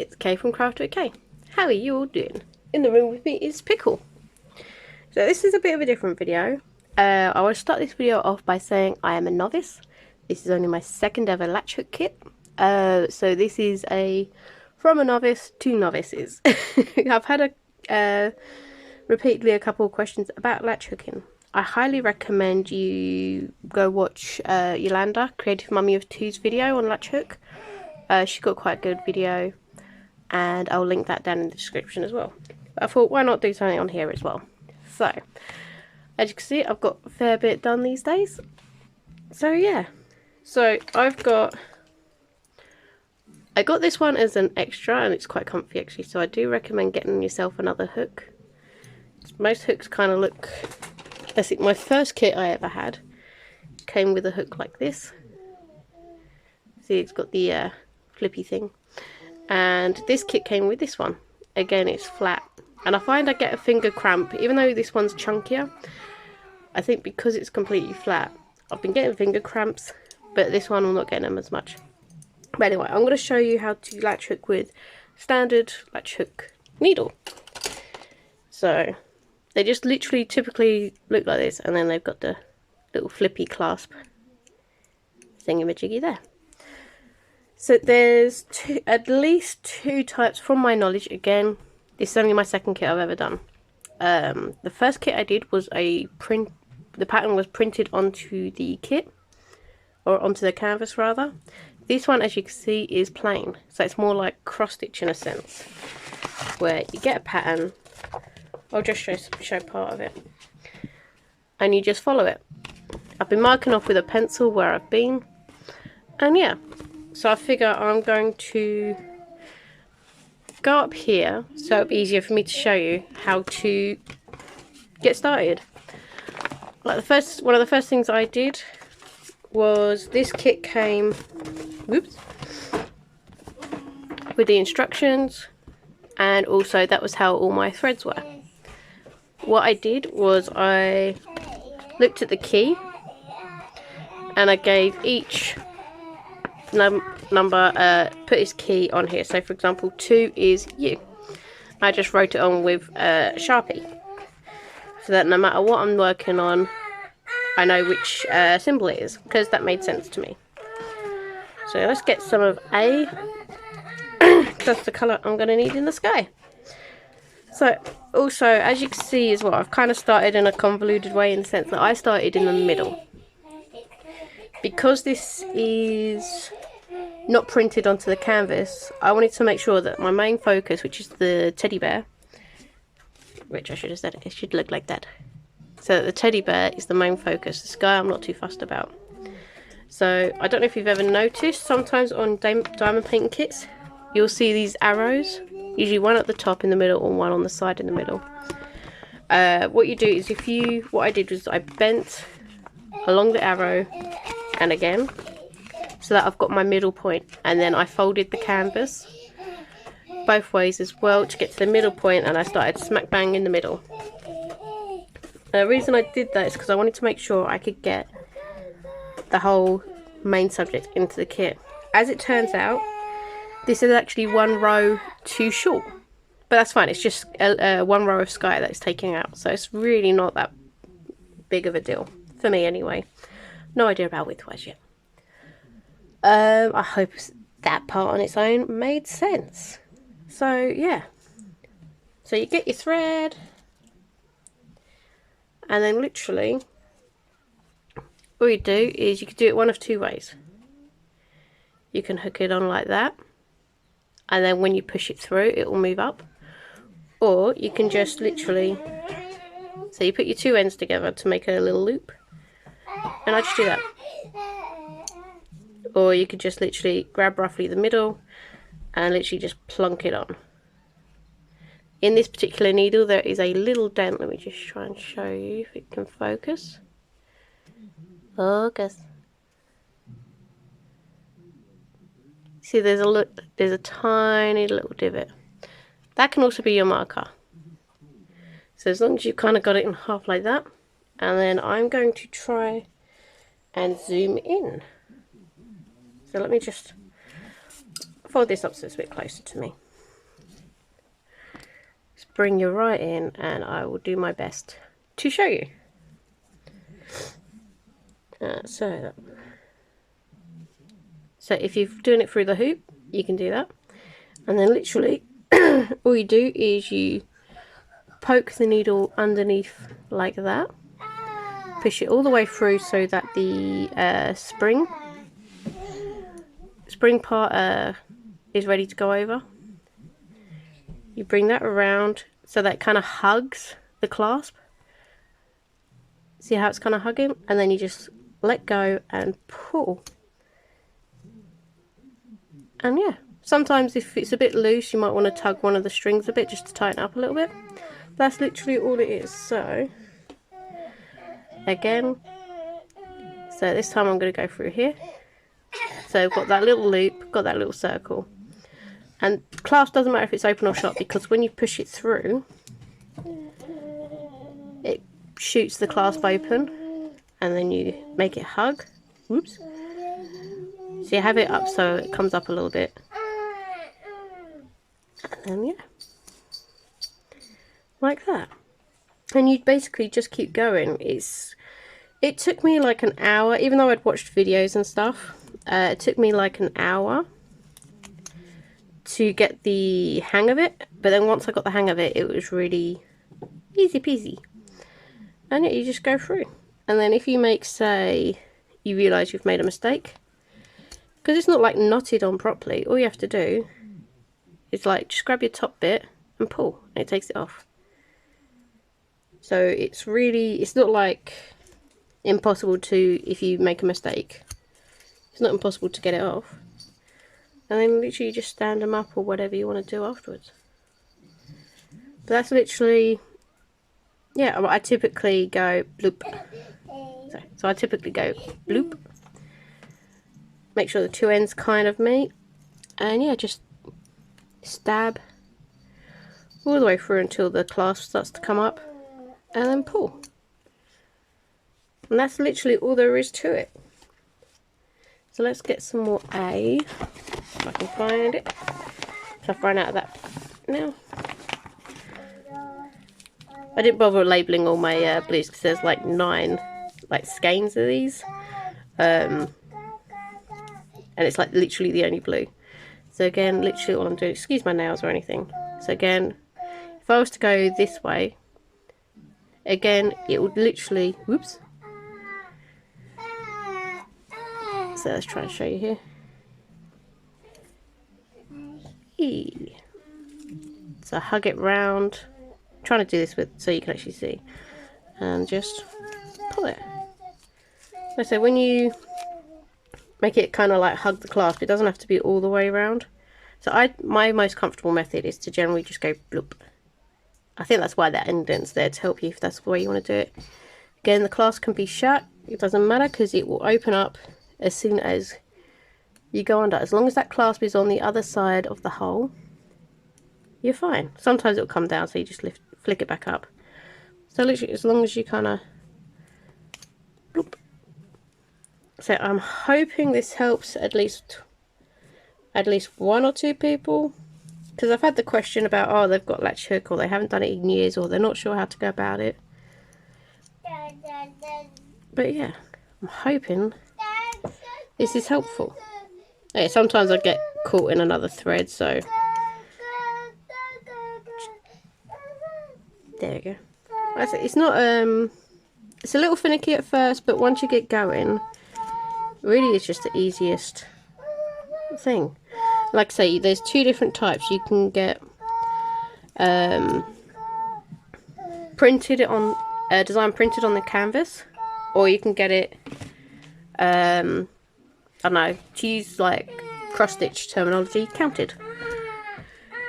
it's Kay from Craft with Kay. How are you all doing? In the room with me is Pickle. So this is a bit of a different video. I want to start this video off by saying I am a novice. This is only my second ever Latch Hook Kit. So this is from a novice to novices. I've had repeatedly a couple of questions about latch hooking. I highly recommend you go watch Yolanda, Creative Mummy of Two's video on latch hook. She got quite a good video, and I'll link that down in the description as well. But I thought, why not do something on here as well? So, as you can see, I've got a fair bit done these days. So yeah, so I got this one as an extra, and it's quite comfy actually. So I do recommend getting yourself another hook. Most hooks kind of look. I think my first kit I ever had came with a hook like this. See, it's got the flippy thing. And this kit came with this one. Again, it's flat. And I find I get a finger cramp, even though this one's chunkier. I think because it's completely flat, I've been getting finger cramps, but this one I'm not getting them as much. But anyway, I'm going to show you how to latch hook with standard latch hook needle. So they just literally typically look like this, and then they've got the little flippy clasp thingamajiggy there. So there's at least two types from my knowledge. Again, this is only my second kit I've ever done. The first kit I did was the pattern was printed onto the kit, or onto the canvas rather. This one, as you can see, is plain, so it's more like cross stitch in a sense, where you get a pattern. I'll just show part of it, and you just follow it. I've been marking off with a pencil where I've been, and yeah, so I figure I'm going to go up here so it'll be easier for me to show you how to get started. Like one of the first things I did was this kit came, whoops, with the instructions, and also that was how all my threads were. What I did was I looked at the key, and I gave each number put his key on here. So for example, 2 is U. I just wrote it on with Sharpie, so that no matter what I'm working on, I know which symbol it is, because that made sense to me. So let's get some of A. That's the colour I'm going to need in the sky. So also, as you can see as well, I've kind of started in a convoluted way, in the sense that I started in the middle. Because this is not printed onto the canvas, I wanted to make sure that my main focus, which is the teddy bear, which I should have said it should look like that, so the teddy bear is the main focus. The sky I'm not too fussed about. So I don't know if you've ever noticed, sometimes on diamond painting kits you'll see these arrows, usually one at the top in the middle and one on the side in the middle. What you do is, what I did was I bent along the arrow and again, so that I've got my middle point, and then I folded the canvas both ways as well to get to the middle point, and I started smack bang in the middle. The reason I did that is because I wanted to make sure I could get the whole main subject into the kit. As it turns out, this is actually one row too short, but that's fine. It's just one row of sky that it's taking out, so it's really not that big of a deal for me anyway. No idea about width-wise yet. I hope that part on its own made sense. So yeah, so you get your thread, and then literally all you do is you can do it one of two ways. You can hook it on like that, and then when you push it through it will move up, or you can just literally, so you put your two ends together to make a little loop, and I just do that. Or you could just literally grab roughly the middle and literally just plunk it on. In this particular needle there is a little dent. Let me just try and show you if it can focus. Focus. See, there's a tiny little divot. That can also be your marker. So as long as you've kind of got it in half like that, and then I'm going to try and zoom in. So let me just fold this up so it's a bit closer to me. bring you right in and I will do my best to show you. So if you're doing it through the hoop, you can do that. And then literally, all you do is you poke the needle underneath like that. Push it all the way through so that the spring part is ready to go over. You bring that around so that it kind of hugs the clasp. See how it's kind of hugging? And then you just let go and pull. And yeah, sometimes if it's a bit loose, you might want to tug one of the strings a bit just to tighten up a little bit. That's literally all it is. So again, so this time I'm going to go through here. So I've got that little loop, got that little circle. And clasp doesn't matter if it's open or shut, because when you push it through, it shoots the clasp open, and then you make it hug. Oops. So you have it up so it comes up a little bit. And then yeah, like that. And you basically just keep going. It took me like an hour, even though I'd watched videos and stuff. It took me like an hour to get the hang of it. But then once I got the hang of it, it was really easy peasy. And yeah, you just go through. And then if you make, say, you realise you've made a mistake, because it's not like knotted on properly, all you have to do is like just grab your top bit and pull, and it takes it off. So it's not like impossible to, if you make a mistake, it's not impossible to get it off. And then literally just stand them up or whatever you want to do afterwards. But that's literally, yeah, I typically go bloop. So I typically go bloop. Make sure the two ends kind of meet. And yeah, just stab all the way through until the clasp starts to come up. And then pull. And that's literally all there is to it. So let's get some more A, if I can find it. So I've run out of that now. I didn't bother labelling all my blues because there's like 9 like skeins of these. And it's like literally the only blue. So again, literally all I'm doing, excuse my nails or anything. So again, if I was to go this way, again, it would literally, whoops. So let's try and show you here. So hug it round. I'm trying to do this with so you can actually see. And just pull it. So when you make it kind of like hug the clasp, it doesn't have to be all the way around. So my most comfortable method is to generally just go bloop. I think that's why that indent's there, to help you if that's the way you want to do it. Again, the clasp can be shut. It doesn't matter because it will open up as soon as you go under. As long as that clasp is on the other side of the hole, you're fine. Sometimes it'll come down, so you just flick it back up. So literally, as long as you kind of bloop. So I'm hoping this helps at least 1 or 2 people. Because I've had the question about, oh, they've got Latch Hook, or they haven't done it in years, or they're not sure how to go about it. But yeah, I'm hoping this is helpful. Okay, sometimes I get caught in another thread, so there we go. It's not it's a little finicky at first, but once you get going, really it's just the easiest thing. Like I say, there's 2 different types. You can get printed on design printed on the canvas, or you can get it I don't know, to use like cross stitch terminology, counted.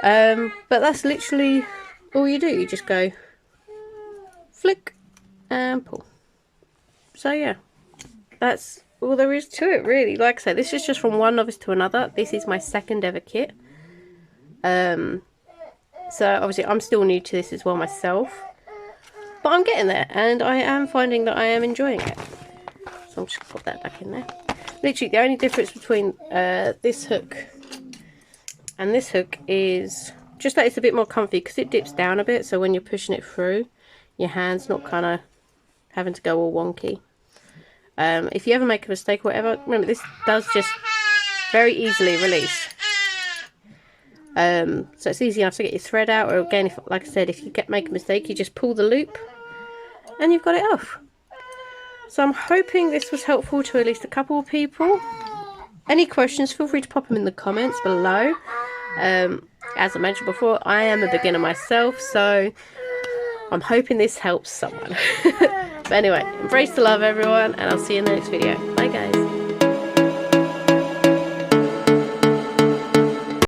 But that's literally all you do. You just go flick and pull. So yeah, that's all there is to it really. Like I say, this is just from one novice to another. This is my 2nd ever kit. So obviously I'm still new to this as well myself, but I'm getting there and I am finding that I am enjoying it. So I'll just put that back in there. Literally the only difference between this hook and this hook is just that it's a bit more comfy because it dips down a bit, so when you're pushing it through, your hand's not kind of having to go all wonky. If you ever make a mistake or whatever, remember this does just very easily release. So it's easy enough to get your thread out, or again, if, like I said, if you make a mistake, you just pull the loop and you've got it off. So I'm hoping this was helpful to at least a couple of people. Any questions, feel free to pop them in the comments below. As I mentioned before, I am a beginner myself, so I'm hoping this helps someone. But anyway, embrace the love everyone, and I'll see you in the next video. Bye guys.